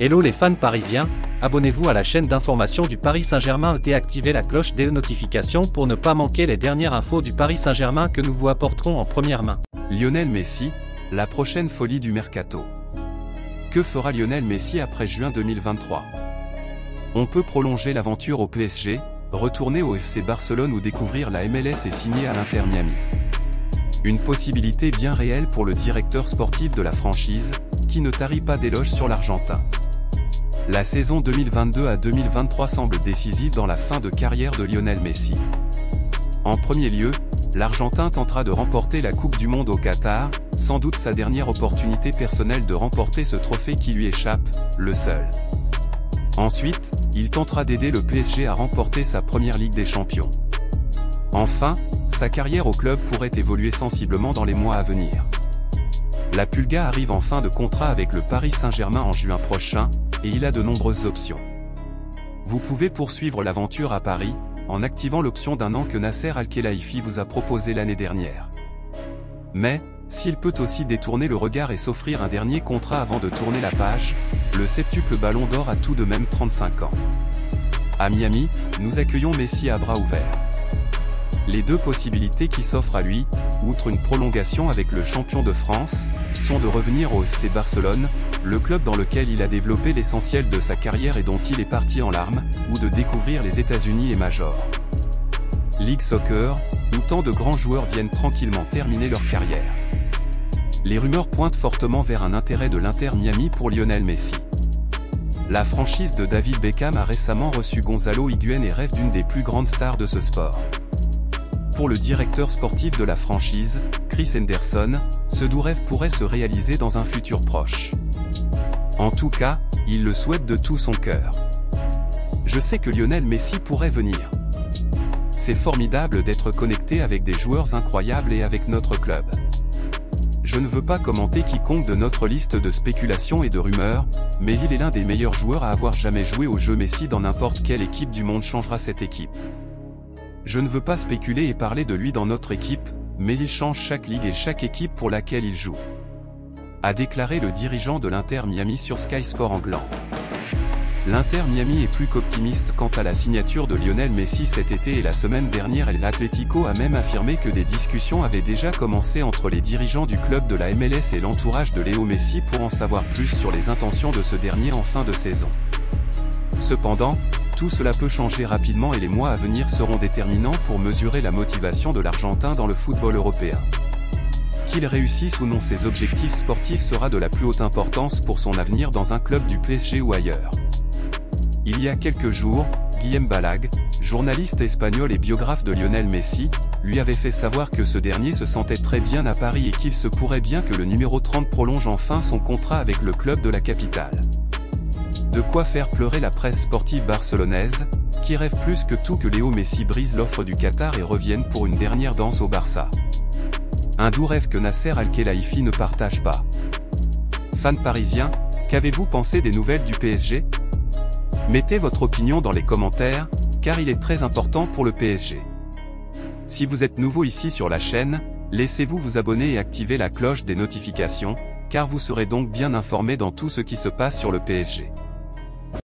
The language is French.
Hello les fans parisiens, abonnez-vous à la chaîne d'information du Paris Saint-Germain et activez la cloche des notifications pour ne pas manquer les dernières infos du Paris Saint-Germain que nous vous apporterons en première main. Lionel Messi, la prochaine folie du mercato. Que fera Lionel Messi après juin 2023? On peut prolonger l'aventure au PSG, retourner au FC Barcelone ou découvrir la MLS et signer à l'Inter Miami. Une possibilité bien réelle pour le directeur sportif de la franchise, qui ne tarit pas d'éloges sur l'Argentin. La saison 2022 à 2023 semble décisive dans la fin de carrière de Lionel Messi. En premier lieu, l'Argentin tentera de remporter la Coupe du Monde au Qatar, sans doute sa dernière opportunité personnelle de remporter ce trophée qui lui échappe, le seul. Ensuite, il tentera d'aider le PSG à remporter sa première Ligue des Champions. Enfin, sa carrière au club pourrait évoluer sensiblement dans les mois à venir. La Pulga arrive en fin de contrat avec le Paris Saint-Germain en juin prochain, et il a de nombreuses options. Vous pouvez poursuivre l'aventure à Paris, en activant l'option d'1 an que Nasser Al-Khelaifi vous a proposé l'année dernière. Mais, s'il peut aussi détourner le regard et s'offrir un dernier contrat avant de tourner la page, le septuple Ballon d'Or a tout de même 35 ans. À Miami, nous accueillons Messi à bras ouverts. Les deux possibilités qui s'offrent à lui, outre une prolongation avec le champion de France, sont de revenir au FC Barcelone, le club dans lequel il a développé l'essentiel de sa carrière et dont il est parti en larmes, ou de découvrir les États-Unis et Major League Soccer, où tant de grands joueurs viennent tranquillement terminer leur carrière. Les rumeurs pointent fortement vers un intérêt de l'Inter Miami pour Lionel Messi. La franchise de David Beckham a récemment reçu Gonzalo Higuaín et rêve d'une des plus grandes stars de ce sport. Pour le directeur sportif de la franchise, Chris Henderson, ce doux rêve pourrait se réaliser dans un futur proche. En tout cas, il le souhaite de tout son cœur. Je sais que Lionel Messi pourrait venir. C'est formidable d'être connecté avec des joueurs incroyables et avec notre club. Je ne veux pas commenter quiconque de notre liste de spéculations et de rumeurs, mais il est l'un des meilleurs joueurs à avoir jamais joué au jeu. Messi dans n'importe quelle équipe du monde changera cette équipe. Je ne veux pas spéculer et parler de lui dans notre équipe, mais il change chaque ligue et chaque équipe pour laquelle il joue, a déclaré le dirigeant de l'Inter Miami sur Sky Sport anglais. L'Inter Miami est plus qu'optimiste quant à la signature de Lionel Messi cet été et la semaine dernière l'Atlético a même affirmé que des discussions avaient déjà commencé entre les dirigeants du club de la MLS et l'entourage de Léo Messi pour en savoir plus sur les intentions de ce dernier en fin de saison. Cependant, tout cela peut changer rapidement et les mois à venir seront déterminants pour mesurer la motivation de l'Argentin dans le football européen. Qu'il réussisse ou non ses objectifs sportifs sera de la plus haute importance pour son avenir dans un club du PSG ou ailleurs. Il y a quelques jours, Guillem Balag, journaliste espagnol et biographe de Lionel Messi, lui avait fait savoir que ce dernier se sentait très bien à Paris et qu'il se pourrait bien que le numéro 30 prolonge enfin son contrat avec le club de la capitale. De quoi faire pleurer la presse sportive barcelonaise, qui rêve plus que tout que Léo Messi brise l'offre du Qatar et revienne pour une dernière danse au Barça. Un doux rêve que Nasser Al-Khelaifi ne partage pas. Fans parisiens, qu'avez-vous pensé des nouvelles du PSG? Mettez votre opinion dans les commentaires, car il est très important pour le PSG. Si vous êtes nouveau ici sur la chaîne, laissez-vous vous abonner et activer la cloche des notifications, car vous serez donc bien informé dans tout ce qui se passe sur le PSG.